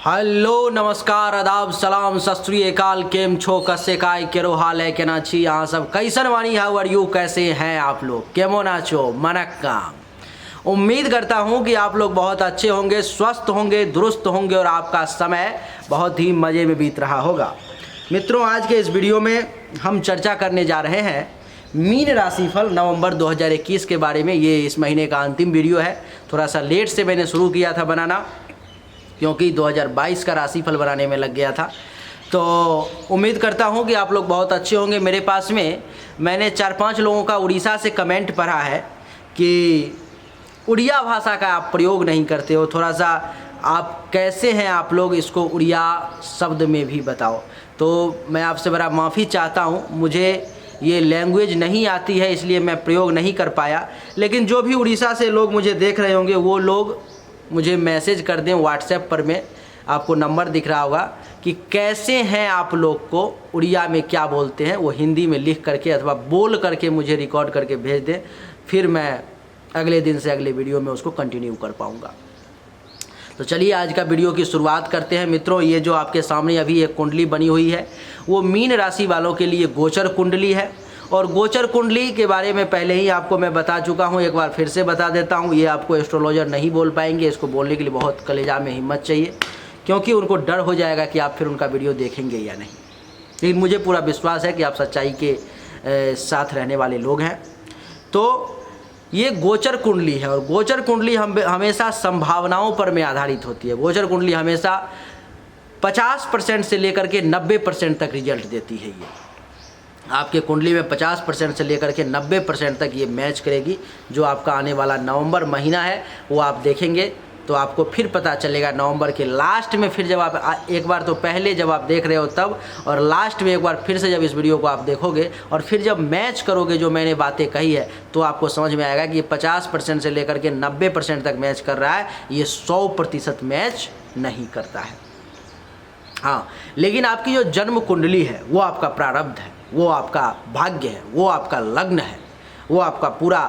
Hello नमस्कार आदाब सलाम सत श्री अकाल केम छो कसे काय केरो हाल है केना छी यहाँ सब कैसन वानी हाउ आर यू कैसे हैं आप लोग केमो नाचो मनक्का। उम्मीद करता हूँ कि आप लोग बहुत अच्छे होंगे, स्वस्थ होंगे, दुरुस्त होंगे और आपका समय बहुत ही मज़े में बीत रहा होगा। मित्रों, आज के इस वीडियो में हम चर्चा करने जा रहे हैं मीन राशिफल नवंबर 2021 के बारे में। ये इस महीने का अंतिम वीडियो है। थोड़ा सा लेट से मैंने शुरू किया था बनाना क्योंकि 2022 का राशिफल बनाने में लग गया था। तो उम्मीद करता हूँ कि आप लोग बहुत अच्छे होंगे। मेरे पास में मैंने 4-5 लोगों का उड़ीसा से कमेंट पढ़ा है कि उड़िया भाषा का आप प्रयोग नहीं करते हो, थोड़ा सा आप कैसे हैं आप लोग, इसको उड़िया शब्द में भी बताओ। तो मैं आपसे बड़ा माफ़ी चाहता हूँ, मुझे ये लैंग्वेज नहीं आती है इसलिए मैं प्रयोग नहीं कर पाया। लेकिन जो भी उड़ीसा से लोग मुझे देख रहे होंगे वो लोग मुझे मैसेज कर दें व्हाट्सएप पर, में आपको नंबर दिख रहा होगा कि कैसे हैं आप लोग को उड़िया में क्या बोलते हैं, वो हिंदी में लिख करके अथवा बोल करके मुझे रिकॉर्ड करके भेज दें। फिर मैं अगले दिन से अगले वीडियो में उसको कंटिन्यू कर पाऊँगा। तो चलिए आज का वीडियो की शुरुआत करते हैं। मित्रों, ये जो आपके सामने अभी एक कुंडली बनी हुई है वो मीन राशि वालों के लिए गोचर कुंडली है। और गोचर कुंडली के बारे में पहले ही आपको मैं बता चुका हूँ, एक बार फिर से बता देता हूँ। ये आपको एस्ट्रोलॉजर नहीं बोल पाएंगे, इसको बोलने के लिए बहुत कलेजा में हिम्मत चाहिए, क्योंकि उनको डर हो जाएगा कि आप फिर उनका वीडियो देखेंगे या नहीं। लेकिन मुझे पूरा विश्वास है कि आप सच्चाई के साथ रहने वाले लोग हैं। तो ये गोचर कुंडली है और गोचर कुंडली हमेशा संभावनाओं पर में आधारित होती है। गोचर कुंडली हमेशा 50% से लेकर के 90% तक रिजल्ट देती है। ये आपके कुंडली में 50% से लेकर के 90% तक ये मैच करेगी। जो आपका आने वाला नवंबर महीना है वो आप देखेंगे तो आपको फिर पता चलेगा नवंबर के लास्ट में। फिर जब आप एक बार तो पहले जब आप देख रहे हो तब, और लास्ट में एक बार फिर से जब इस वीडियो को आप देखोगे और फिर जब मैच करोगे जो मैंने बातें कही है, तो आपको समझ में आएगा कि ये 50% से लेकर के 90% तक मैच कर रहा है, ये 100% मैच नहीं करता है। हाँ, लेकिन आपकी जो जन्म कुंडली है वो आपका प्रारब्ध है, वो आपका भाग्य है, वो आपका लग्न है, वो आपका पूरा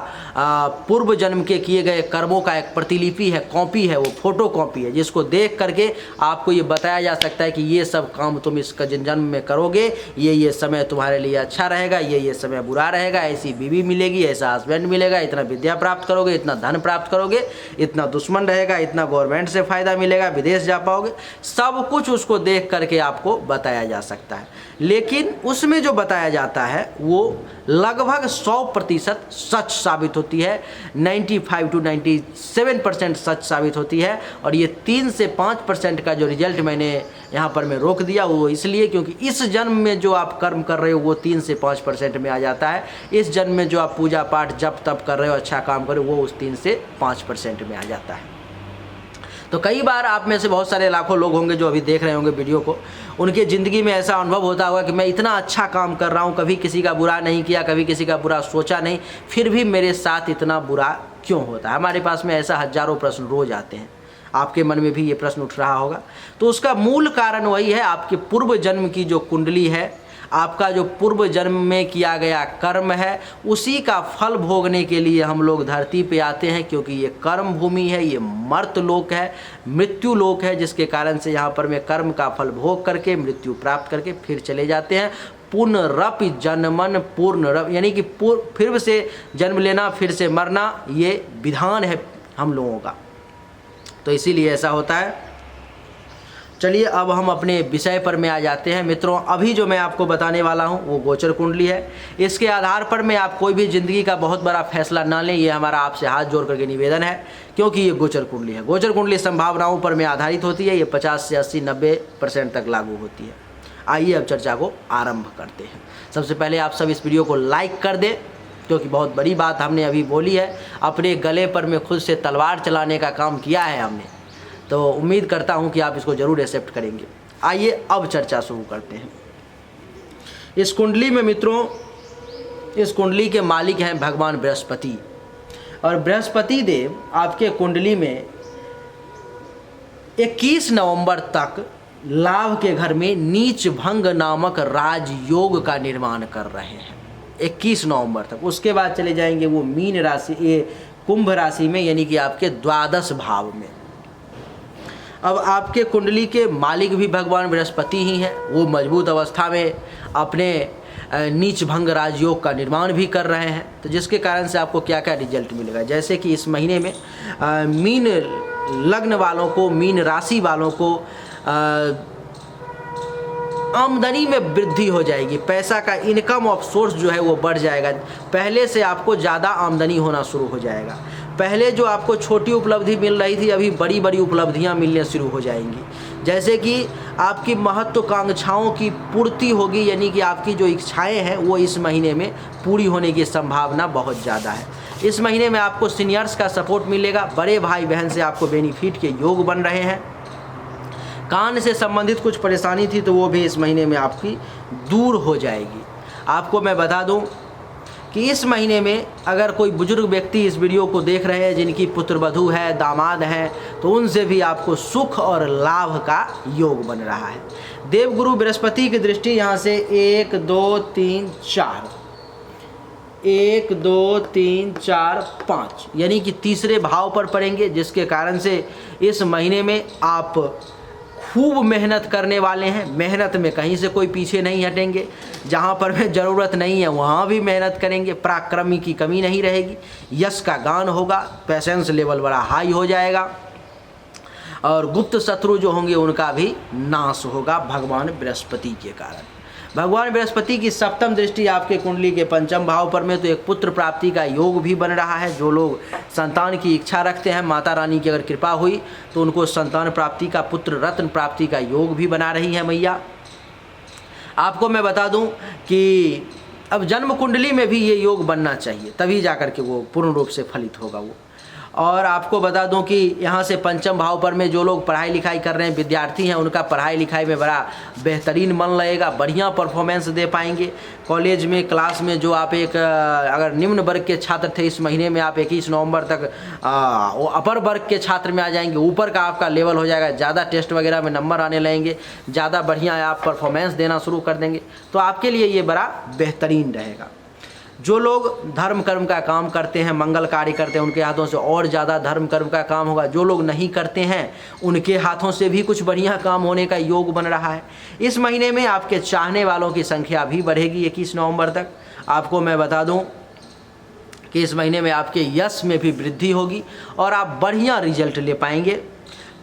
पूर्व जन्म के किए गए कर्मों का एक प्रतिलिपि है, कॉपी है, वो फोटो कॉपी है, जिसको देख करके आपको ये बताया जा सकता है कि ये सब काम तुम इस जन्म में करोगे, ये समय तुम्हारे लिए अच्छा रहेगा, ये समय बुरा रहेगा, ऐसी बीवी मिलेगी, ऐसा हस्बैंड मिलेगा, इतना विद्या प्राप्त करोगे, इतना धन प्राप्त करोगे, इतना दुश्मन रहेगा, इतना गवर्नमेंट से फ़ायदा मिलेगा, विदेश जा पाओगे। सब कुछ उसको देख करके आपको बताया जा सकता है। लेकिन उसमें जो बताया जाता है वो लगभग 100% सच साबित होती है, 95 to 97% सच साबित होती है। और ये 3 से 5% का जो रिजल्ट मैंने यहाँ पर मैं रोक दिया वो इसलिए क्योंकि इस जन्म में जो आप कर्म कर रहे हो वो 3 से 5% में आ जाता है। इस जन्म में जो आप पूजा पाठ जप तप कर रहे हो, अच्छा काम कर रहे हो, वो उस 3 से 5% में आ जाता है। तो कई बार आप में से बहुत सारे लाखों लोग होंगे जो अभी देख रहे होंगे वीडियो को, उनके ज़िंदगी में ऐसा अनुभव होता होगा कि मैं इतना अच्छा काम कर रहा हूँ, कभी किसी का बुरा नहीं किया, कभी किसी का बुरा सोचा नहीं, फिर भी मेरे साथ इतना बुरा क्यों होता है। हमारे पास में ऐसा हज़ारों प्रश्न रोज आते हैं, आपके मन में भी ये प्रश्न उठ रहा होगा। तो उसका मूल कारण वही है, आपके पूर्व जन्म की जो कुंडली है, आपका जो पूर्व जन्म में किया गया कर्म है, उसी का फल भोगने के लिए हम लोग धरती पे आते हैं। क्योंकि ये कर्म भूमि है, ये मर्त लोक है, मृत्यु लोक है, जिसके कारण से यहाँ पर में कर्म का फल भोग करके मृत्यु प्राप्त करके फिर चले जाते हैं। पुनरपि जन्मन पूर्णरप, यानी कि फिर से जन्म लेना, फिर से मरना, ये विधान है हम लोगों का। तो इसीलिए ऐसा होता है। चलिए अब हम अपने विषय पर में आ जाते हैं। मित्रों, अभी जो मैं आपको बताने वाला हूं वो गोचर कुंडली है। इसके आधार पर में आप कोई भी ज़िंदगी का बहुत बड़ा फैसला ना लें, ये हमारा आपसे हाथ जोड़ करके निवेदन है, क्योंकि ये गोचर कुंडली है। गोचर कुंडली संभावनाओं पर में आधारित होती है, ये 50 से 80-90% तक लागू होती है। आइए अब चर्चा को आरंभ करते हैं। सबसे पहले आप सब इस वीडियो को लाइक कर दें, क्योंकि बहुत बड़ी बात हमने अभी बोली है। अपने गले पर में खुद से तलवार चलाने का काम किया है हमने, तो उम्मीद करता हूं कि आप इसको ज़रूर एक्सेप्ट करेंगे। आइए अब चर्चा शुरू करते हैं। इस कुंडली में मित्रों, इस कुंडली के मालिक हैं भगवान बृहस्पति, और बृहस्पति देव आपके कुंडली में 21 नवंबर तक लाभ के घर में नीच भंग नामक राजयोग का निर्माण कर रहे हैं 21 नवंबर तक। उसके बाद चले जाएंगे वो मीन राशि, ये कुंभ राशि में, यानी कि आपके द्वादश भाव में। अब आपके कुंडली के मालिक भी भगवान बृहस्पति ही हैं। वो मजबूत अवस्था में अपने नीच भंग राजयोग का निर्माण भी कर रहे हैं। तो जिसके कारण से आपको क्या क्या रिजल्ट मिलेगा, जैसे कि इस महीने में मीन लग्न वालों को, मीन राशि वालों को आमदनी में वृद्धि हो जाएगी। पैसा का इनकम ऑफ सोर्स जो है वो बढ़ जाएगा। पहले से आपको ज़्यादा आमदनी होना शुरू हो जाएगा। पहले जो आपको छोटी उपलब्धि मिल रही थी, अभी बड़ी बड़ी उपलब्धियां मिलने शुरू हो जाएंगी। जैसे कि आपकी महत्वाकांक्षाओं की पूर्ति होगी, यानी कि आपकी जो इच्छाएं हैं वो इस महीने में पूरी होने की संभावना बहुत ज़्यादा है। इस महीने में आपको सीनियर्स का सपोर्ट मिलेगा। बड़े भाई बहन से आपको बेनिफिट के योग बन रहे हैं। कान से संबंधित कुछ परेशानी थी तो वो भी इस महीने में आपकी दूर हो जाएगी। आपको मैं बता दूं कि इस महीने में अगर कोई बुजुर्ग व्यक्ति इस वीडियो को देख रहे हैं, जिनकी पुत्रवधू है, दामाद हैं, तो उनसे भी आपको सुख और लाभ का योग बन रहा है। देवगुरु बृहस्पति की दृष्टि यहाँ से 1 2 3 4 1 2 3 4 5 यानी कि तीसरे भाव पर पड़ेंगे, जिसके कारण से इस महीने में आप खूब मेहनत करने वाले हैं। मेहनत में कहीं से कोई पीछे नहीं हटेंगे। जहाँ पर में ज़रूरत नहीं है वहाँ भी मेहनत करेंगे। पराक्रमी की कमी नहीं रहेगी। यश का गान होगा। पेशेंस लेवल बड़ा हाई हो जाएगा और गुप्त शत्रु जो होंगे उनका भी नाश होगा भगवान बृहस्पति के कारण। भगवान बृहस्पति की सप्तम दृष्टि आपके कुंडली के पंचम भाव पर में, तो एक पुत्र प्राप्ति का योग भी बन रहा है। जो लोग संतान की इच्छा रखते हैं, माता रानी की अगर कृपा हुई तो उनको संतान प्राप्ति का, पुत्र रत्न प्राप्ति का योग भी बना रही है मैया। आपको मैं बता दूं कि अब जन्म कुंडली में भी ये योग बनना चाहिए, तभी जाकर के वो पूर्ण रूप से फलित होगा वो। और आपको बता दूं कि यहाँ से पंचम भाव पर में जो लोग पढ़ाई लिखाई कर रहे हैं, विद्यार्थी हैं, उनका पढ़ाई लिखाई में बड़ा बेहतरीन मन लगेगा। बढ़िया परफॉर्मेंस दे पाएंगे कॉलेज में, क्लास में। जो आप एक अगर निम्न वर्ग के छात्र थे, इस महीने में आप 21 नवंबर तक वो अपर वर्ग के छात्र में आ जाएंगे। ऊपर का आपका लेवल हो जाएगा। ज़्यादा टेस्ट वगैरह में नंबर आने लगेंगे, ज़्यादा बढ़िया आप परफॉर्मेंस देना शुरू कर देंगे। तो आपके लिए ये बड़ा बेहतरीन रहेगा। जो लोग धर्म कर्म का काम करते हैं, मंगल कार्य करते हैं, उनके हाथों से और ज़्यादा धर्म कर्म का काम होगा। जो लोग नहीं करते हैं उनके हाथों से भी कुछ बढ़िया काम होने का योग बन रहा है। इस महीने में आपके चाहने वालों की संख्या भी बढ़ेगी 21 नवंबर तक। आपको मैं बता दूं कि इस महीने में आपके यश में भी वृद्धि होगी और आप बढ़िया रिजल्ट ले पाएंगे।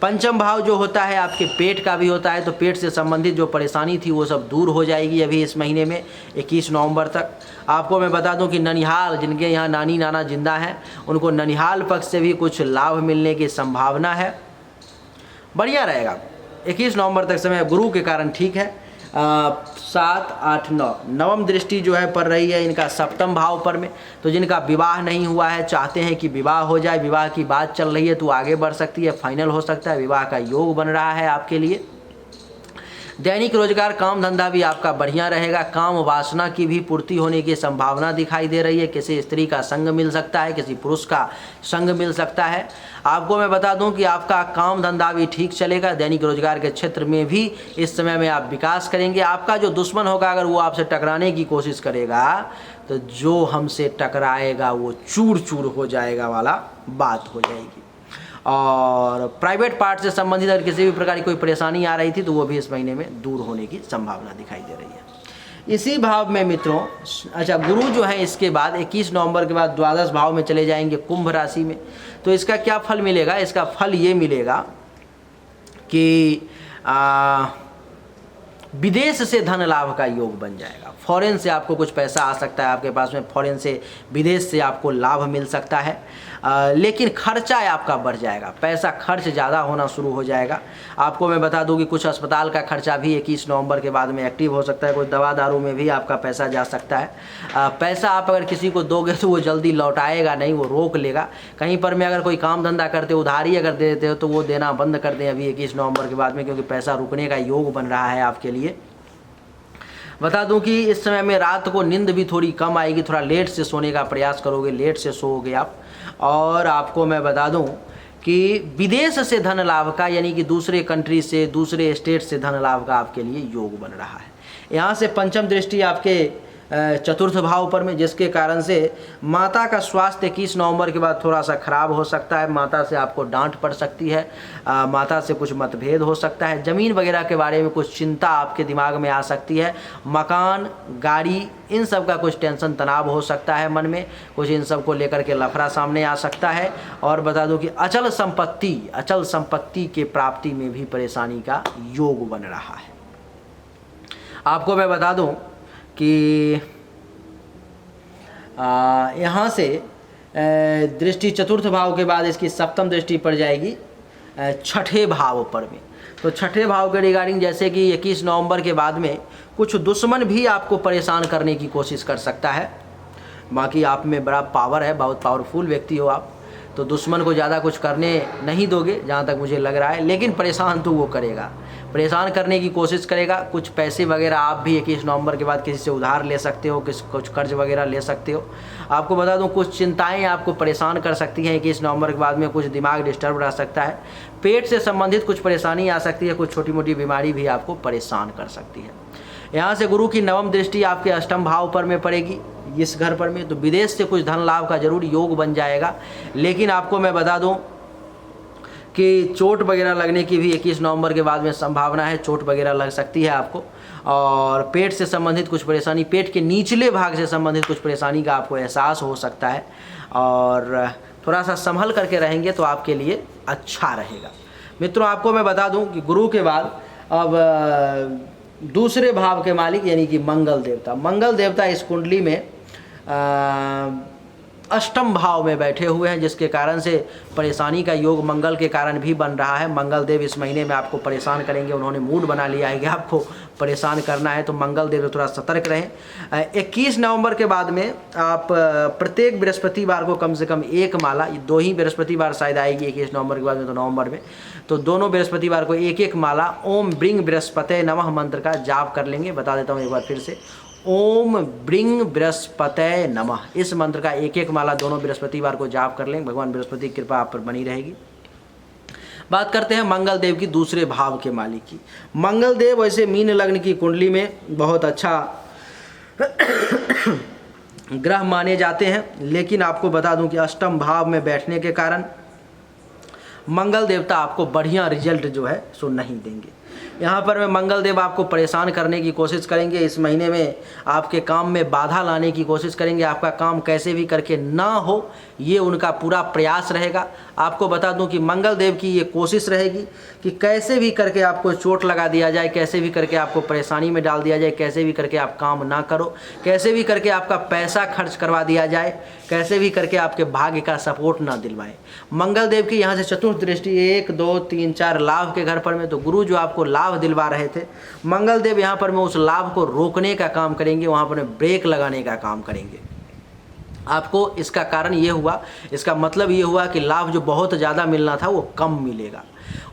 पंचम भाव जो होता है आपके पेट का भी होता है, तो पेट से संबंधित जो परेशानी थी वो सब दूर हो जाएगी अभी इस महीने में 21 नवंबर तक। आपको मैं बता दूं कि ननिहाल, जिनके यहाँ नानी नाना जिंदा हैं, उनको ननिहाल पक्ष से भी कुछ लाभ मिलने की संभावना है। बढ़िया रहेगा 21 नवंबर तक समय। गुरु के कारण ठीक है। 7 8 9 नवम दृष्टि जो है पड़ रही है इनका सप्तम भाव पर में। तो जिनका विवाह नहीं हुआ है, चाहते हैं कि विवाह हो जाए, विवाह की बात चल रही है, तो आगे बढ़ सकती है, फाइनल हो सकता है, विवाह का योग बन रहा है आपके लिए। दैनिक रोजगार, काम धंधा भी आपका बढ़िया रहेगा। काम वासना की भी पूर्ति होने की संभावना दिखाई दे रही है। किसी स्त्री का संग मिल सकता है, किसी पुरुष का संग मिल सकता है। आपको मैं बता दूं कि आपका काम धंधा भी ठीक चलेगा। दैनिक रोजगार के क्षेत्र में भी इस समय में आप विकास करेंगे। आपका जो दुश्मन होगा, अगर वो आपसे टकराने की कोशिश करेगा तो जो हमसे टकराएगा वो चूर चूर हो जाएगा वाला बात हो जाएगी। और प्राइवेट पार्ट से संबंधित अगर किसी भी प्रकार की कोई परेशानी आ रही थी तो वो भी इस महीने में दूर होने की संभावना दिखाई दे रही है। इसी भाव में मित्रों, अच्छा, गुरु जो है इसके बाद 21 नवंबर के बाद द्वादश भाव में चले जाएंगे, कुंभ राशि में। तो इसका क्या फल मिलेगा? इसका फल ये मिलेगा कि विदेश से धन लाभ का योग बन जाएगा। फॉरेन से आपको कुछ पैसा आ सकता है आपके पास में, फॉरेन से, विदेश से आपको लाभ मिल सकता है। लेकिन खर्चा आपका बढ़ जाएगा, पैसा खर्च ज़्यादा होना शुरू हो जाएगा। आपको मैं बता दूं कि कुछ अस्पताल का खर्चा भी 21 नवंबर के बाद में एक्टिव हो सकता है। कुछ दवा दारू में भी आपका पैसा जा सकता है। पैसा आप अगर किसी को दोगे तो वो जल्दी लौटाएगा नहीं, वो रोक लेगा। कहीं पर में अगर कोई काम धंधा करते, उधारी अगर दे देते हो तो वो देना बंद कर दें अभी 21 नवंबर के बाद में, क्योंकि पैसा रुकने का योग बन रहा है आपके लिए। बता दूं कि इस समय में रात को नींद भी थोड़ी कम आएगी, थोड़ा लेट से सोने का प्रयास करोगे, लेट से सोओगे आप। और आपको मैं बता दूं कि विदेश से धन लाभ का, यानी कि दूसरे कंट्री से, दूसरे स्टेट से धन लाभ का आपके लिए योग बन रहा है। यहाँ से पंचम दृष्टि आपके चतुर्थ भाव पर में, जिसके कारण से माता का स्वास्थ्य 21 नवंबर के बाद थोड़ा सा खराब हो सकता है। माता से आपको डांट पड़ सकती है, माता से कुछ मतभेद हो सकता है, ज़मीन वगैरह के बारे में कुछ चिंता आपके दिमाग में आ सकती है, मकान, गाड़ी, इन सब का कुछ टेंशन तनाव हो सकता है मन में, कुछ इन सब को लेकर के लफड़ा सामने आ सकता है। और बता दूं कि अचल संपत्ति के प्राप्ति में भी परेशानी का योग बन रहा है। आपको मैं बता दूं कि यहाँ से दृष्टि चतुर्थ भाव के बाद इसकी सप्तम दृष्टि पड़ जाएगी छठे भाव पर में। तो छठे भाव के रिगार्डिंग जैसे कि 21 नवंबर के बाद में कुछ दुश्मन भी आपको परेशान करने की कोशिश कर सकता है। बाकी आप में बड़ा पावर है, बहुत पावरफुल व्यक्ति हो आप, तो दुश्मन को ज़्यादा कुछ करने नहीं दोगे जहाँ तक मुझे लग रहा है, लेकिन परेशान तो वो करेगा, परेशान करने की कोशिश करेगा। कुछ पैसे वगैरह आप भी 21 नवंबर के बाद किसी से उधार ले सकते हो, कुछ कर्ज वगैरह ले सकते हो। आपको बता दूं कुछ चिंताएं आपको परेशान कर सकती हैं 21 नवंबर के बाद में, कुछ दिमाग डिस्टर्ब रह सकता है, पेट से संबंधित कुछ परेशानी आ सकती है, कुछ छोटी मोटी बीमारी भी आपको परेशान कर सकती है। यहाँ से गुरु की नवम दृष्टि आपके अष्टम भाव पर में पड़ेगी इस घर पर में, तो विदेश से कुछ धन लाभ का जरूर योग बन जाएगा। लेकिन आपको मैं बता दूं कि चोट वगैरह लगने की भी 21 नवंबर के बाद में संभावना है, चोट वगैरह लग सकती है आपको, और पेट से संबंधित कुछ परेशानी, पेट के निचले भाग से संबंधित कुछ परेशानी का आपको एहसास हो सकता है, और थोड़ा सा संभल करके रहेंगे तो आपके लिए अच्छा रहेगा। मित्रों, आपको मैं बता दूं कि गुरु के बाद अब दूसरे भाव के मालिक यानी कि मंगल देवता इस कुंडली में अष्टम भाव में बैठे हुए हैं, जिसके कारण से परेशानी का योग मंगल के कारण भी बन रहा है। मंगल देव इस महीने में आपको परेशान करेंगे, उन्होंने मूड बना लिया है कि आपको परेशान करना है, तो मंगल देव थोड़ा सतर्क रहें। 21 नवंबर के बाद में आप प्रत्येक बृहस्पतिवार को कम से कम एक माला, 2 ही बृहस्पतिवार शायद आएगी 21 नवंबर के बाद में, तो नवंबर में तो दोनों बृहस्पतिवार को एक माला ओम ब्रिंग बृहस्पते नमः मंत्र का जाप कर लेंगे। बता देता हूँ एक बार फिर से, ओम ब्रिंग बृहस्पते नमः, इस मंत्र का एक माला दोनों बृहस्पतिवार को जाप कर लें। भगवान बृहस्पति की कृपा आप पर बनी रहेगी। बात करते हैं मंगल देव की दूसरे भाव के मालिक की। मंगल देव वैसे मीन लग्न की कुंडली में बहुत अच्छा ग्रह माने जाते हैं, लेकिन आपको बता दूं कि अष्टम भाव में बैठने के कारण मंगल देवता आपको बढ़िया रिजल्ट जो है सो नहीं देंगे। यहाँ पर में मंगल देव आपको परेशान करने की कोशिश करेंगे। इस महीने में आपके काम में बाधा लाने की कोशिश करेंगे, आपका काम कैसे भी करके ना हो, ये उनका पूरा प्रयास रहेगा। आपको बता दूं कि मंगल देव की ये कोशिश रहेगी कि कैसे भी करके आपको चोट लगा दिया जाए, कैसे भी करके आपको परेशानी में डाल दिया जाए, कैसे भी करके आप काम ना करो, कैसे भी करके आपका पैसा खर्च करवा दिया जाए, कैसे भी करके आपके भाग्य का सपोर्ट ना दिलवाएं। मंगल देव की यहाँ से चतुर्थ दृष्टि 1 2 3 4 लाभ के घर पर में, तो गुरु जो आपको लाभ दिलवा रहे थे, मंगल देव यहाँ पर में उस लाभ को रोकने का काम करेंगे, वहाँ पर ब्रेक लगाने का काम करेंगे। आपको इसका कारण ये हुआ, इसका मतलब ये हुआ कि लाभ जो बहुत ज़्यादा मिलना था वो कम मिलेगा।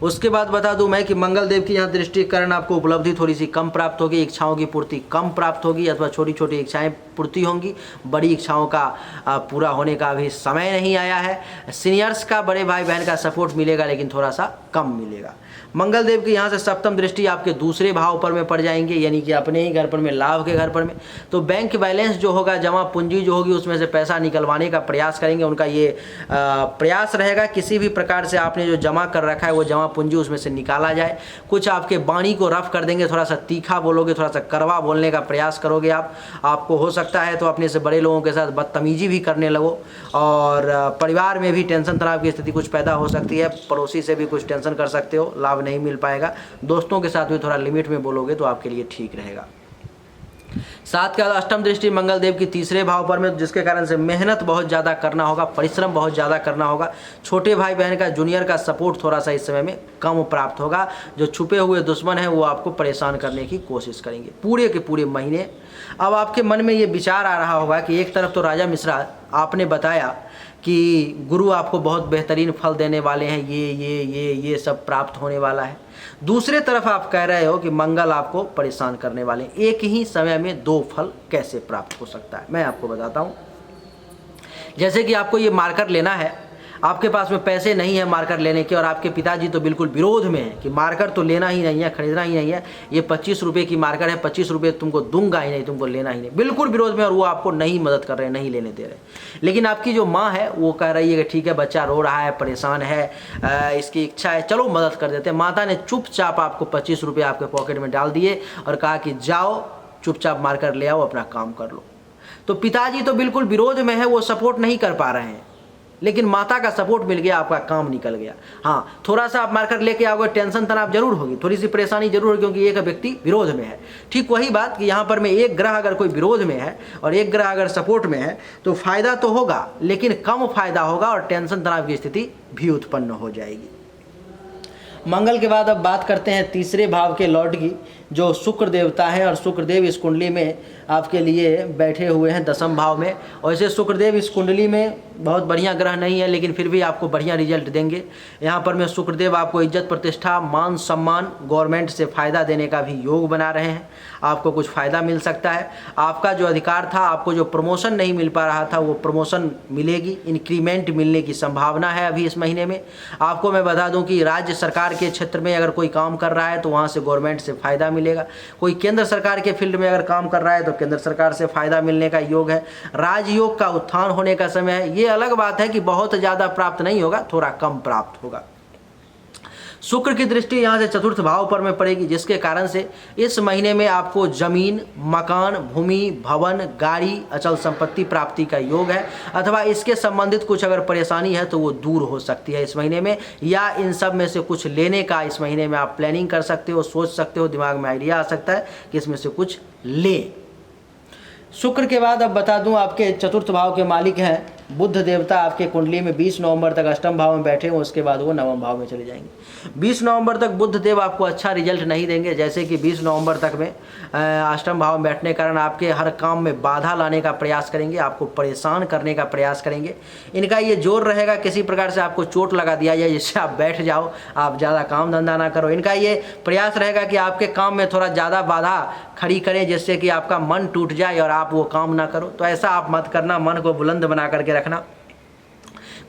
उसके बाद बता दूं मैं कि मंगल देव की यहाँ दृष्टि के कारण आपको उपलब्धि थोड़ी सी कम प्राप्त होगी, इच्छाओं की पूर्ति कम प्राप्त होगी, अथवा छोटी छोटी इच्छाएं पूर्ति होंगी, बड़ी इच्छाओं का पूरा होने का अभी समय नहीं आया है। सीनियर्स का, बड़े भाई बहन का सपोर्ट मिलेगा, लेकिन थोड़ा सा कम मिलेगा। मंगल देव की यहाँ से सप्तम दृष्टि आपके दूसरे भाव पर में पड़ जाएंगे, यानी कि अपने ही घर पर में, लाभ के घर पर में। तो बैंक बैलेंस जो होगा, जमा पूंजी जो होगी, उसमें से पैसा निकलवाने का प्रयास करेंगे। उनका ये प्रयास रहेगा किसी भी प्रकार से आपने जो जमा कर रखा है वो जमा पूंजी उसमें से निकाला जाए। कुछ आपके वाणी को रफ कर देंगे, थोड़ा सा तीखा बोलोगे, थोड़ा सा कड़वा बोलने का प्रयास करोगे आपको हो सकता है तो अपने से बड़े लोगों के साथ बदतमीजी भी करने लगो, और परिवार में भी टेंशन तनाव की स्थिति कुछ पैदा हो सकती है। पड़ोसी से भी कुछ टेंशन कर सकते हो, लाभ नहीं मिल पाएगा। दोस्तों के साथ भी थोड़ा लिमिट में बोलोगे तो आपके लिए ठीक रहेगा। साथ के अष्टम दृष्टि मंगल देव की तीसरे भाव पर में, जिसके कारण से मेहनत बहुत ज़्यादा करना होगा, परिश्रम बहुत ज़्यादा करना होगा। छोटे भाई बहन का, जूनियर का सपोर्ट थोड़ा सा इस समय में कम प्राप्त होगा। जो छुपे हुए दुश्मन हैं वो आपको परेशान करने की कोशिश करेंगे पूरे के पूरे महीने। अब आपके मन में ये विचार आ रहा होगा कि एक तरफ तो राजा मिश्रा आपने बताया कि गुरु आपको बहुत बेहतरीन फल देने वाले हैं, ये सब प्राप्त होने वाला है, दूसरे तरफ आप कह रहे हो कि मंगल आपको परेशान करने वाले हैं। एक ही समय में 2 फल कैसे प्राप्त हो सकता है, मैं आपको बताता हूँ। जैसे कि आपको ये मार्कर लेना है, आपके पास में पैसे नहीं है मार्कर लेने के और आपके पिताजी तो बिल्कुल विरोध में है कि मार्कर तो लेना ही नहीं है, खरीदना ही नहीं है, ये 25 रुपये की मार्कर है, 25 रुपये तुमको दूंगा ही नहीं, तुमको लेना ही नहीं, बिल्कुल विरोध में, और वो आपको नहीं मदद कर रहे हैं, नहीं लेने दे रहे। लेकिन आपकी जो माँ है वो कह रही है कि ठीक है बच्चा रो रहा है, परेशान है, इसकी इच्छा है, चलो मदद कर देते हैं। माता ने चुपचाप आपको 25 रुपये आपके पॉकेट में डाल दिए और कहा कि जाओ चुपचाप मार्कर ले आओ, अपना काम कर लो। तो पिताजी तो बिल्कुल विरोध में है, वो सपोर्ट नहीं कर पा रहे हैं, लेकिन माता का सपोर्ट मिल गया, आपका काम निकल गया। हाँ, थोड़ा सा आप मार्कर लेके आओगे, टेंशन तनाव जरूर होगी, थोड़ी सी परेशानी जरूर होगी, क्योंकि एक व्यक्ति विरोध में है। ठीक वही बात कि यहाँ पर में एक ग्रह अगर कोई विरोध में है और एक ग्रह अगर सपोर्ट में है तो फायदा तो होगा, लेकिन कम फायदा होगा और टेंशन तनाव की स्थिति भी उत्पन्न हो जाएगी। मंगल के बाद अब बात करते हैं तीसरे भाव के लॉर्ड की, जो शुक्र देवता है, और शुक्रदेव इस कुंडली में आपके लिए बैठे हुए हैं 10वें भाव में। और ऐसे शुक्रदेव इस कुंडली में बहुत बढ़िया ग्रह नहीं है, लेकिन फिर भी आपको बढ़िया रिजल्ट देंगे। यहाँ पर में शुक्रदेव आपको इज्जत प्रतिष्ठा मान सम्मान गवर्नमेंट से फ़ायदा देने का भी योग बना रहे हैं, आपको कुछ फ़ायदा मिल सकता है। आपका जो अधिकार था, आपको जो प्रमोशन नहीं मिल पा रहा था वो प्रमोशन मिलेगी, इंक्रीमेंट मिलने की संभावना है अभी इस महीने में। आपको मैं बता दूँ कि राज्य सरकार के क्षेत्र में अगर कोई काम कर रहा है तो वहाँ से गवर्नमेंट से फ़ायदा मिलेगा। कोई केंद्र सरकार के फील्ड में अगर काम कर रहा है तो केंद्र सरकार से फ़ायदा मिलने का योग है। राजयोग का उत्थान होने का समय है। ये अलग बात है कि बहुत ज़्यादा प्राप्त नहीं होगा, थोड़ा कम प्राप्त होगा। शुक्र की दृष्टि यहाँ से चतुर्थ भाव पर में पड़ेगी, जिसके कारण से इस महीने में आपको जमीन, मकान, भूमि, भवन, गाड़ी, अचल संपत्ति प्राप्ति का योग है, अथवा इसके संबंधित कुछ अगर परेशानी है तो वो दूर हो सकती है इस महीने में, या इन सब में से कुछ लेने का इस महीने में आप प्लानिंग कर सकते हो, सोच सकते हो, दिमाग में आइडिया आ सकता है कि इसमें से कुछ लें। शुक्र के बाद अब बता दूं आपके चतुर्थ भाव के मालिक हैं बुध देवता, आपके कुंडली में 20 नवंबर तक अष्टम भाव में बैठे हुए, उसके बाद वो नवम भाव में चले जाएंगे। 20 नवंबर तक बुध देव आपको अच्छा रिजल्ट नहीं देंगे, जैसे कि 20 नवंबर तक में अष्टम भाव में बैठने के कारण आपके हर काम में बाधा लाने का प्रयास करेंगे, आपको परेशान करने का प्रयास करेंगे। इनका ये जोर रहेगा किसी प्रकार से आपको चोट लगा दिया जाए जिससे आप बैठ जाओ, आप ज़्यादा काम धंधा ना करो। इनका ये प्रयास रहेगा कि आपके काम में थोड़ा ज़्यादा बाधा खड़ी करें, जिससे कि आपका मन टूट जाए और आप वो काम ना करो। तो ऐसा आप मत करना, मन को बुलंद बना करके रखना।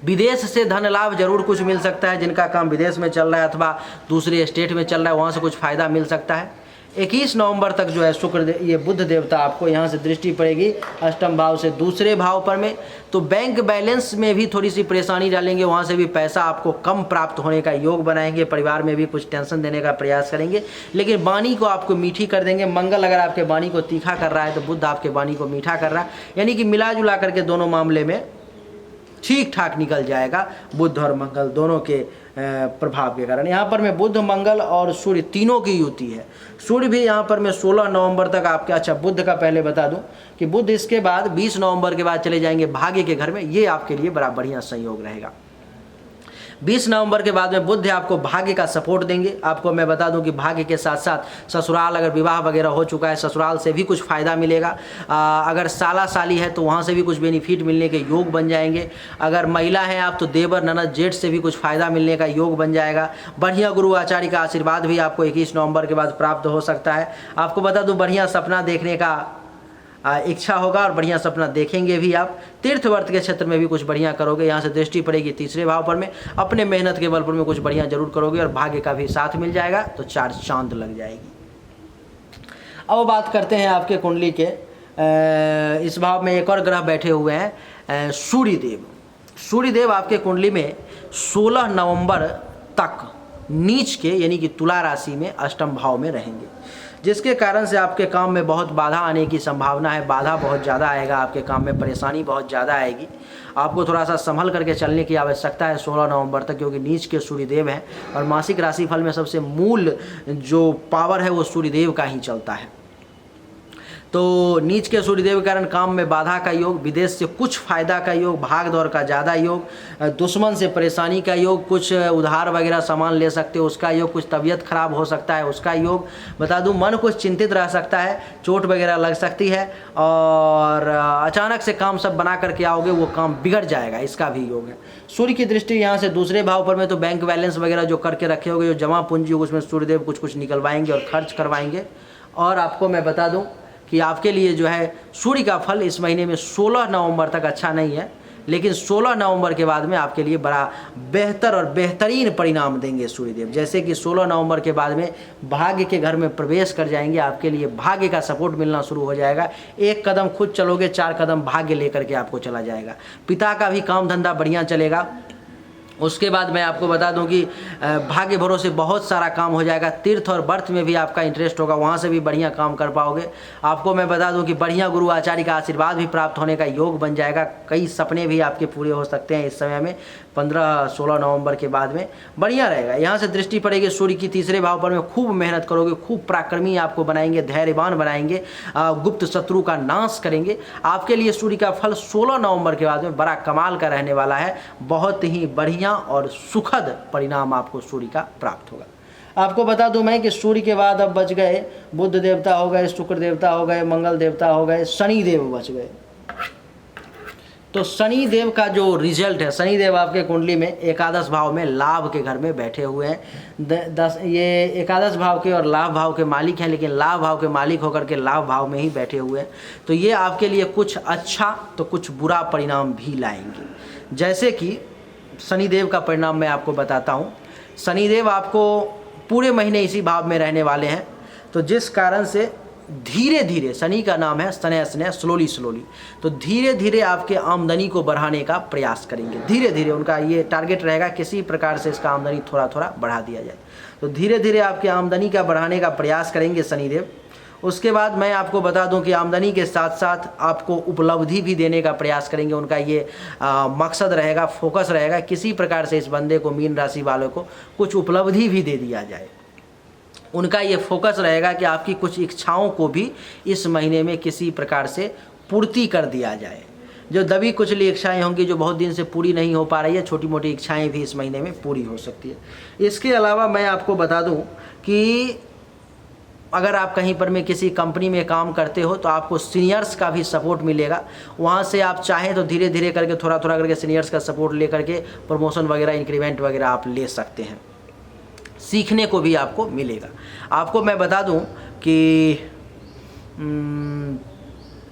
विदेश से धन लाभ जरूर कुछ मिल सकता है, जिनका काम विदेश में चल रहा है अथवा दूसरे स्टेट में चल रहा है वहाँ से कुछ फ़ायदा मिल सकता है। 21 नवंबर तक जो है शुक्र ये बुध देवता आपको यहाँ से दृष्टि पड़ेगी अष्टम भाव से दूसरे भाव पर में, तो बैंक बैलेंस में भी थोड़ी सी परेशानी डालेंगे, वहाँ से भी पैसा आपको कम प्राप्त होने का योग बनाएंगे, परिवार में भी कुछ टेंशन देने का प्रयास करेंगे, लेकिन वाणी को आपको मीठी कर देंगे। मंगल अगर आपके वाणी को तीखा कर रहा है तो बुध आपके वाणी को मीठा कर रहा है, यानी कि मिला जुला करके दोनों मामले में ठीक ठाक निकल जाएगा, बुध और मंगल दोनों के प्रभाव के कारण। यहाँ पर में बुध, मंगल और सूर्य तीनों की युति है। सूर्य भी यहाँ पर में 16 नवंबर तक आपके, अच्छा बुध का पहले बता दूं कि बुध इसके बाद 20 नवंबर के बाद चले जाएंगे भाग्य के घर में, ये आपके लिए बड़ा बढ़िया संयोग रहेगा। 20 नवंबर के बाद में बुध आपको भाग्य का सपोर्ट देंगे। आपको मैं बता दूं कि भाग्य के साथ साथ ससुराल, अगर विवाह वगैरह हो चुका है ससुराल से भी कुछ फ़ायदा मिलेगा। अगर साला साली है तो वहाँ से भी कुछ बेनिफिट मिलने के योग बन जाएंगे। अगर महिला हैं आप तो देवर, ननद, जेठ से भी कुछ फ़ायदा मिलने का योग बन जाएगा। बढ़िया गुरु आचार्य का आशीर्वाद भी आपको 21 नवंबर के बाद प्राप्त हो सकता है। आपको बता दूँ बढ़िया सपना देखने का इच्छा होगा और बढ़िया सपना देखेंगे भी आप। तीर्थ वर्त के क्षेत्र में भी कुछ बढ़िया करोगे, यहाँ से दृष्टि पड़ेगी तीसरे भाव पर में, अपने मेहनत के बल पर में कुछ बढ़िया जरूर करोगे और भाग्य का भी साथ मिल जाएगा, तो 4 चांद लग जाएगी। अब बात करते हैं आपके कुंडली के इस भाव में एक और ग्रह बैठे हुए हैं सूर्यदेव। सूर्यदेव आपके कुंडली में 16 नवंबर तक नीच के यानी कि तुला राशि में अष्टम भाव में रहेंगे, जिसके कारण से आपके काम में बहुत बाधा आने की संभावना है। बाधा बहुत ज़्यादा आएगा, आपके काम में परेशानी बहुत ज़्यादा आएगी। आपको थोड़ा सा संभल करके चलने की आवश्यकता है 16 नवंबर तक, क्योंकि नीच के सूर्यदेव हैं और मासिक राशिफल में सबसे मूल जो पावर है वो सूर्यदेव का ही चलता है। तो नीच के सूर्यदेव के कारण काम में बाधा का योग, विदेश से कुछ फायदा का योग, भाग दौड़ का ज़्यादा योग, दुश्मन से परेशानी का योग, कुछ उधार वगैरह सामान ले सकते हो उसका योग, कुछ तबीयत खराब हो सकता है उसका योग। बता दूं मन कुछ चिंतित रह सकता है, चोट वगैरह लग सकती है और अचानक से काम सब बना करके आओगे वो काम बिगड़ जाएगा, इसका भी योग है। सूर्य की दृष्टि यहाँ से दूसरे भाव पर में, तो बैंक बैलेंस वगैरह जो करके रखे होगे, जो जमा पूंजी होगी उसमें सूर्यदेव कुछ कुछ निकलवाएंगे और खर्च करवाएंगे। और आपको मैं बता दूँ कि आपके लिए जो है सूर्य का फल इस महीने में 16 नवंबर तक अच्छा नहीं है, लेकिन 16 नवंबर के बाद में आपके लिए बड़ा बेहतर और बेहतरीन परिणाम देंगे सूर्यदेव। जैसे कि 16 नवंबर के बाद में भाग्य के घर में प्रवेश कर जाएंगे, आपके लिए भाग्य का सपोर्ट मिलना शुरू हो जाएगा। एक कदम खुद चलोगे, 4 कदम भाग्य लेकर के आपको चला जाएगा। पिता का भी काम धंधा बढ़िया चलेगा। उसके बाद मैं आपको बता दूं कि भाग्य भरोसे बहुत सारा काम हो जाएगा। तीर्थ और बर्थ में भी आपका इंटरेस्ट होगा, वहाँ से भी बढ़िया काम कर पाओगे। आपको मैं बता दूं कि बढ़िया गुरु आचार्य का आशीर्वाद भी प्राप्त होने का योग बन जाएगा। कई सपने भी आपके पूरे हो सकते हैं इस समय में, 15-16 नवंबर के बाद में बढ़िया रहेगा। यहाँ से दृष्टि पड़ेगी सूर्य की तीसरे भाव पर में, खूब मेहनत करोगे, खूब पराक्रमी आपको बनाएंगे, धैर्यवान बनाएंगे, गुप्त शत्रु का नाश करेंगे। आपके लिए सूर्य का फल 16 नवंबर के बाद में बड़ा कमाल का रहने वाला है। बहुत ही बढ़िया और सुखद परिणाम आपको सूर्य का प्राप्त होगा। आपको बता दूं मैं कि सूर्य के बाद अब बच गए बुध देवता हो गए, शुक्र देवता हो गए, मंगल देवता हो गए, शनि देव बच गए। तो शनि देव का जो रिजल्ट है, शनि देव आपके कुंडली में एकादश भाव में लाभ के घर में बैठे हुए हैं। ये एकादश भाव के और लाभ भाव के मालिक हैं, लेकिन लाभ भाव के मालिक होकर के लाभ भाव में ही बैठे हुए हैं। तो ये आपके लिए कुछ अच्छा तो कुछ बुरा परिणाम भी लाएंगे। जैसे कि शनिदेव का परिणाम मैं आपको बताता हूँ। शनिदेव आपको पूरे महीने इसी भाव में रहने वाले हैं, तो जिस कारण से धीरे धीरे, शनि का नाम है स्नेह स्नेह, स्लोली स्लोली, तो धीरे धीरे आपके आमदनी को बढ़ाने का प्रयास करेंगे। धीरे धीरे उनका ये टारगेट रहेगा किसी प्रकार से इसका आमदनी थोड़ा थोड़ा बढ़ा दिया जाए। तो धीरे धीरे आपके आमदनी का बढ़ाने का प्रयास करेंगे शनिदेव। उसके बाद मैं आपको बता दूं कि आमदनी के साथ साथ आपको उपलब्धि भी देने का प्रयास करेंगे। उनका ये मकसद रहेगा, फोकस रहेगा, किसी प्रकार से इस बंदे को, मीन राशि वालों को कुछ उपलब्धि भी दे दिया जाए। उनका ये फोकस रहेगा कि आपकी कुछ इच्छाओं को भी इस महीने में किसी प्रकार से पूर्ति कर दिया जाए। जो दबी कुचली इच्छाएं होंगी, जो बहुत दिन से पूरी नहीं हो पा रही है, छोटी मोटी इच्छाएं भी इस महीने में पूरी हो सकती है। इसके अलावा मैं आपको बता दूं कि अगर आप कहीं पर में किसी कंपनी में काम करते हो तो आपको सीनियर्स का भी सपोर्ट मिलेगा। वहाँ से आप चाहें तो धीरे धीरे करके, थोड़ा थोड़ा करके सीनियर्स का सपोर्ट लेकर के प्रमोशन वगैरह, इंक्रीमेंट वगैरह आप ले सकते हैं। सीखने को भी आपको मिलेगा। आपको मैं बता दूं कि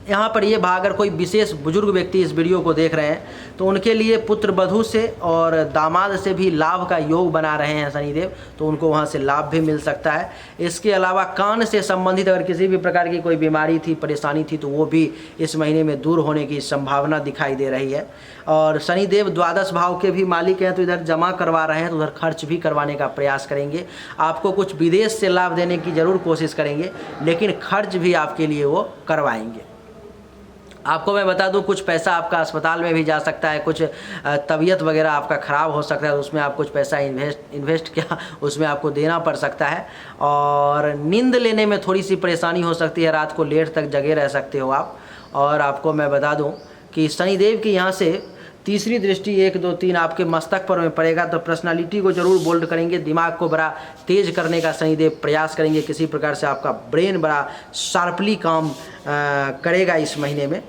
यहाँ पर ये अगर कोई विशेष बुजुर्ग व्यक्ति इस वीडियो को देख रहे हैं तो उनके लिए पुत्र वधू से और दामाद से भी लाभ का योग बना रहे हैं शनिदेव, तो उनको वहाँ से लाभ भी मिल सकता है। इसके अलावा कान से संबंधित अगर किसी भी प्रकार की कोई बीमारी थी, परेशानी थी, तो वो भी इस महीने में दूर होने की संभावना दिखाई दे रही है। और शनिदेव द्वादश भाव के भी मालिक हैं, तो इधर जमा करवा रहे हैं तो उधर खर्च भी करवाने का प्रयास करेंगे। आपको कुछ विदेश से लाभ देने की ज़रूर कोशिश करेंगे, लेकिन खर्च भी आपके लिए वो करवाएंगे। आपको मैं बता दूं कुछ पैसा आपका अस्पताल में भी जा सकता है, कुछ तबीयत वगैरह आपका ख़राब हो सकता है, उसमें आप कुछ पैसा इन्वेस्ट क्या उसमें आपको देना पड़ सकता है। और नींद लेने में थोड़ी सी परेशानी हो सकती है, रात को लेट तक जगे रह सकते हो आप। और आपको मैं बता दूं कि शनिदेव की यहाँ से तीसरी दृष्टि 1, 2, 3 आपके मस्तक पर में पड़ेगा, तो पर्सनालिटी को जरूर बोल्ड करेंगे, दिमाग को बड़ा तेज करने का शनिदेव प्रयास करेंगे। किसी प्रकार से आपका ब्रेन बड़ा शार्पली काम करेगा इस महीने में।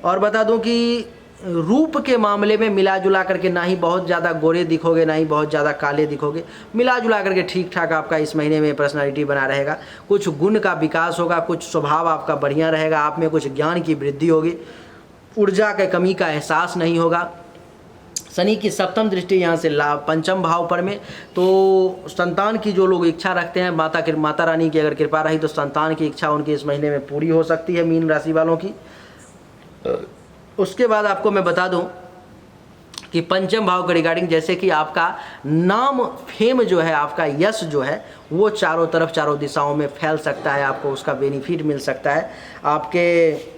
और बता दूं कि रूप के मामले में मिला जुला करके ना ही बहुत ज़्यादा गोरे दिखोगे, ना ही बहुत ज़्यादा काले दिखोगे, मिला जुला करके ठीक ठाक आपका इस महीने में पर्सनालिटी बना रहेगा। कुछ गुण का विकास होगा, कुछ स्वभाव आपका बढ़िया रहेगा, आप में कुछ ज्ञान की वृद्धि होगी, ऊर्जा के कमी का एहसास नहीं होगा। शनि की सप्तम दृष्टि यहाँ से लाभ पंचम भाव पर में, तो संतान की जो लोग इच्छा रखते हैं, माता रानी की अगर कृपा रही तो संतान की इच्छा उनकी इस महीने में पूरी हो सकती है, मीन राशि वालों की। उसके बाद आपको मैं बता दूं कि पंचम भाव के रिगार्डिंग, जैसे कि आपका नाम, फेम जो है, आपका यश जो है वो चारों तरफ, चारों दिशाओं में फैल सकता है, आपको उसका बेनिफिट मिल सकता है। आपके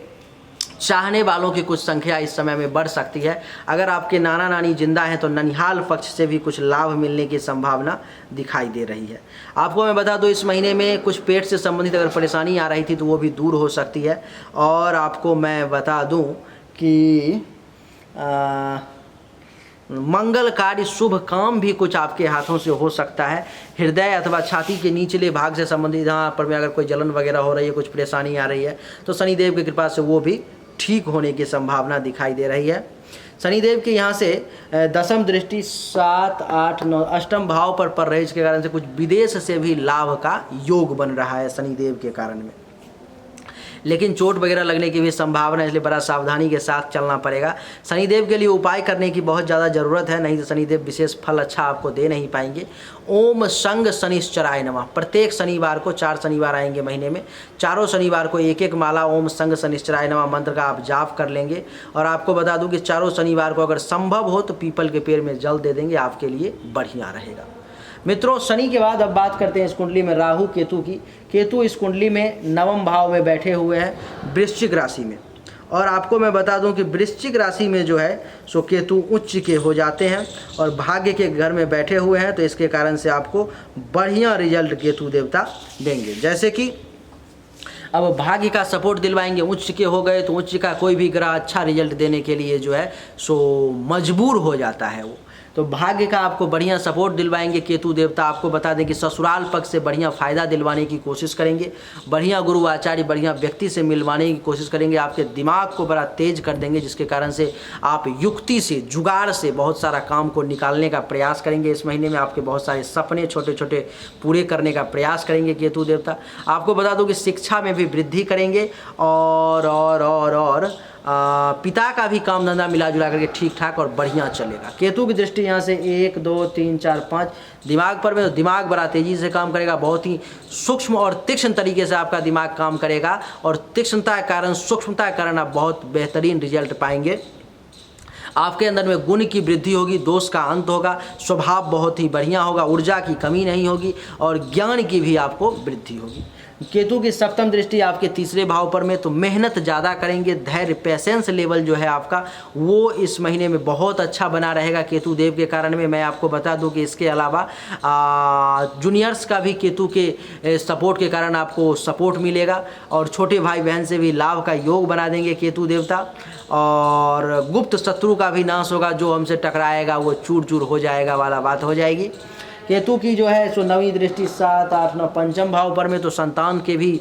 चाहने वालों की कुछ संख्या इस समय में बढ़ सकती है। अगर आपके नाना नानी जिंदा हैं तो ननिहाल पक्ष से भी कुछ लाभ मिलने की संभावना दिखाई दे रही है। आपको मैं बता दूं इस महीने में कुछ पेट से संबंधित अगर परेशानी आ रही थी तो वो भी दूर हो सकती है। और आपको मैं बता दूं कि मंगल कार्य, शुभ काम भी कुछ आपके हाथों से हो सकता है। हृदय अथवा छाती के निचले भाग से संबंधित जहाँ पर में अगर कोई जलन वगैरह हो रही है, कुछ परेशानी आ रही है, तो शनिदेव की कृपा से वो भी ठीक होने की संभावना दिखाई दे रही है। शनिदेव के यहाँ से दसम दृष्टि 7, 8, 9 अष्टम भाव पर पड़ रही, इसके कारण से कुछ विदेश से भी लाभ का योग बन रहा है शनिदेव के कारण में। लेकिन चोट वगैरह लगने की भी संभावना है, इसलिए बड़ा सावधानी के साथ चलना पड़ेगा। शनिदेव के लिए उपाय करने की बहुत ज़्यादा ज़रूरत है, नहीं तो शनिदेव विशेष फल अच्छा आपको दे नहीं पाएंगे। ओम संग शनिश्चराय नमः। प्रत्येक शनिवार को 4 शनिवार आएंगे महीने में, चारों शनिवार को एक एक माला ओम संग शनिश्चराय नमः मंत्र का आप जाप कर लेंगे। और आपको बता दूं कि चारों शनिवार को अगर संभव हो तो पीपल के पेड़ में जल दे देंगे, आपके लिए बढ़िया रहेगा। मित्रों, शनि के बाद अब बात करते हैं इस कुंडली में राहु केतु की। केतु इस कुंडली में नवम भाव में बैठे हुए हैं वृश्चिक राशि में। और आपको मैं बता दूं कि वृश्चिक राशि में जो है सो केतु उच्च के हो जाते हैं और भाग्य के घर में बैठे हुए हैं, तो इसके कारण से आपको बढ़िया रिजल्ट केतु देवता देंगे। जैसे कि अब भाग्य का सपोर्ट दिलवाएंगे, उच्च के हो गए तो उच्च का कोई भी ग्रह अच्छा रिजल्ट देने के लिए जो है सो मजबूर हो जाता है वो। तो भाग्य का आपको बढ़िया सपोर्ट दिलवाएंगे केतु देवता। आपको बता दें कि ससुराल पक्ष से बढ़िया फ़ायदा दिलवाने की कोशिश करेंगे, बढ़िया गुरु आचार्य बढ़िया व्यक्ति से मिलवाने की कोशिश करेंगे, आपके दिमाग को बड़ा तेज कर देंगे, जिसके कारण से आप युक्ति से जुगाड़ से बहुत सारा काम को निकालने का प्रयास करेंगे। इस महीने में आपके बहुत सारे सपने छोटे छोटे पूरे करने का प्रयास करेंगे केतु देवता। आपको बता दूं कि शिक्षा में भी वृद्धि करेंगे और पिता का भी काम धंधा मिला जुला करके ठीक ठाक और बढ़िया चलेगा। केतु की दृष्टि यहाँ से 1 2 3 4 5 दिमाग पर में, तो दिमाग बड़ा तेज़ी से काम करेगा, बहुत ही सूक्ष्म और तीक्ष्ण तरीके से आपका दिमाग काम करेगा और तीक्ष्णता के कारण सूक्ष्मता के कारण आप बहुत बेहतरीन रिजल्ट पाएंगे। आपके अंदर में गुण की वृद्धि होगी, दोष का अंत होगा, स्वभाव बहुत ही बढ़िया होगा, ऊर्जा की कमी नहीं होगी और ज्ञान की भी आपको वृद्धि होगी। केतु की सप्तम दृष्टि आपके तीसरे भाव पर में, तो मेहनत ज़्यादा करेंगे, धैर्य पेशेंस लेवल जो है आपका वो इस महीने में बहुत अच्छा बना रहेगा केतु देव के कारण में। मैं आपको बता दूं कि इसके अलावा जूनियर्स का भी केतु के सपोर्ट के कारण आपको सपोर्ट मिलेगा और छोटे भाई बहन से भी लाभ का योग बना देंगे केतु देवता। और गुप्त शत्रु का भी नाश होगा, जो हमसे टकराएगा वो चूर चूर हो जाएगा वाला बात हो जाएगी। केतु की जो है सो नवीं दृष्टि 7 8 9 पंचम भाव पर में, तो संतान के भी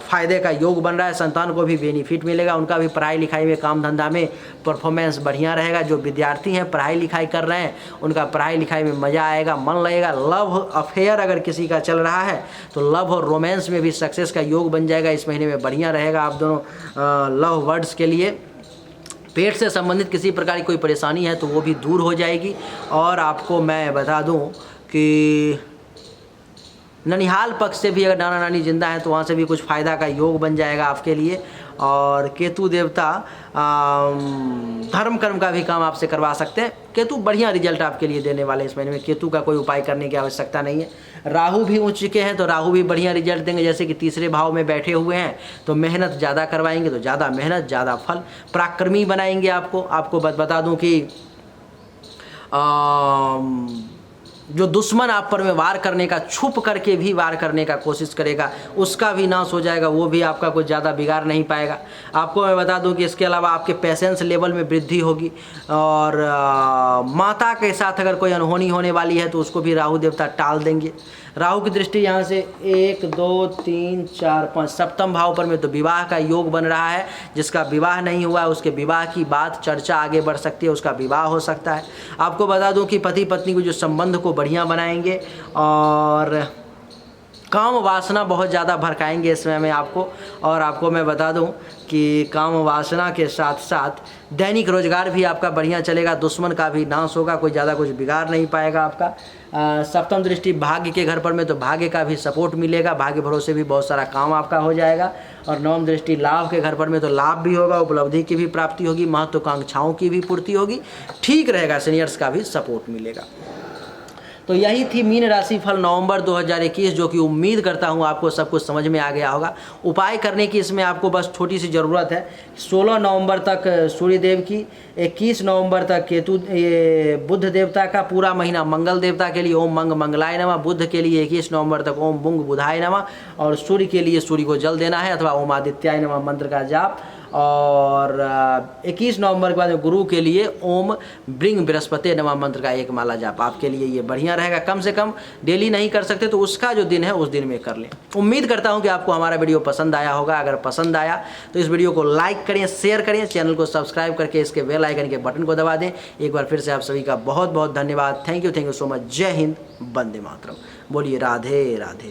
फायदे का योग बन रहा है, संतान को भी बेनिफिट मिलेगा, उनका भी पढ़ाई लिखाई में काम धंधा में परफॉर्मेंस बढ़िया रहेगा। जो विद्यार्थी हैं पढ़ाई लिखाई कर रहे हैं उनका पढ़ाई लिखाई में मज़ा आएगा, मन लगेगा। लव अफेयर अगर किसी का चल रहा है तो लव और रोमांस में भी सक्सेस का योग बन जाएगा, इस महीने में बढ़िया रहेगा आप दोनों लव वर्ड्स के लिए। पेट से संबंधित किसी प्रकार की कोई परेशानी है तो वो भी दूर हो जाएगी। और आपको मैं बता दूं कि ननिहाल पक्ष से भी अगर नाना नानी जिंदा है तो वहाँ से भी कुछ फ़ायदा का योग बन जाएगा आपके लिए। और केतु देवता धर्म कर्म का भी काम आपसे करवा सकते हैं। केतु बढ़िया रिजल्ट आपके लिए देने वाले इस महीने में, केतु का कोई उपाय करने की आवश्यकता नहीं है। राहु भी उच्च के हैं तो राहु भी बढ़िया रिजल्ट देंगे, जैसे कि तीसरे भाव में बैठे हुए हैं तो मेहनत ज़्यादा करवाएंगे, तो ज़्यादा मेहनत ज़्यादा फल, पराक्रमी बनाएंगे आपको बता दूं कि जो दुश्मन आप पर में वार करने का, छुप करके भी वार करने का कोशिश करेगा, उसका भी नाश हो जाएगा, वो भी आपका कुछ ज़्यादा बिगाड़ नहीं पाएगा। आपको मैं बता दूं कि इसके अलावा आपके पेशेंस लेवल में वृद्धि होगी। और माता के साथ अगर कोई अनहोनी होने वाली है तो उसको भी राहु देवता टाल देंगे। राहु की दृष्टि यहाँ से 1 2 3 4 5 सप्तम भाव पर में, तो विवाह का योग बन रहा है। जिसका विवाह नहीं हुआ उसके विवाह की बात चर्चा आगे बढ़ सकती है, उसका विवाह हो सकता है। आपको बता दूं कि पति पत्नी को जो संबंध को बढ़िया बनाएंगे और काम वासना बहुत ज़्यादा भड़काएंगे इस समय में आपको। और आपको मैं बता दूं कि काम वासना के साथ साथ दैनिक रोजगार भी आपका बढ़िया चलेगा, दुश्मन का भी नाश होगा, कोई ज़्यादा कुछ बिगाड़ नहीं पाएगा आपका। सप्तम दृष्टि भाग्य के घर पर में, तो भाग्य का भी सपोर्ट मिलेगा, भाग्य भरोसे भी बहुत सारा काम आपका हो जाएगा। और नवम दृष्टि लाभ के घर पर में, तो लाभ भी होगा, उपलब्धि की भी प्राप्ति होगी, महत्वाकांक्षाओं की भी पूर्ति होगी, ठीक रहेगा, सीनियर्स का भी सपोर्ट मिलेगा। तो यही थी मीन राशि फल नवंबर 2021, जो कि उम्मीद करता हूँ आपको सब कुछ समझ में आ गया होगा। उपाय करने की इसमें आपको बस छोटी सी ज़रूरत है। 16 नवंबर तक सूर्यदेव की, 21 नवंबर तक केतु बुध देवता का, पूरा महीना मंगल देवता के लिए ओम मंगलाय नमः, बुध के लिए 21 नवंबर तक ओम बुंग बुधाय नमः, और सूर्य के लिए सूर्य को जल देना है अथवा ओम आदित्याय नमः मंत्र का जाप। और 21 नवंबर के बाद गुरु के लिए ओम ब्रिंग बृहस्पति नमः मंत्र का एक माला जाप आपके लिए ये बढ़िया रहेगा। कम से कम डेली नहीं कर सकते तो उसका जो दिन है उस दिन में कर लें। उम्मीद करता हूं कि आपको हमारा वीडियो पसंद आया होगा। अगर पसंद आया तो इस वीडियो को लाइक करें, शेयर करें, चैनल को सब्सक्राइब करके इसके बेल आइकन के बटन को दबा दें। एक बार फिर से आप सभी का बहुत बहुत धन्यवाद। Thank you so much. जय हिंद, वंदे मातरम। बोलिए राधे राधे।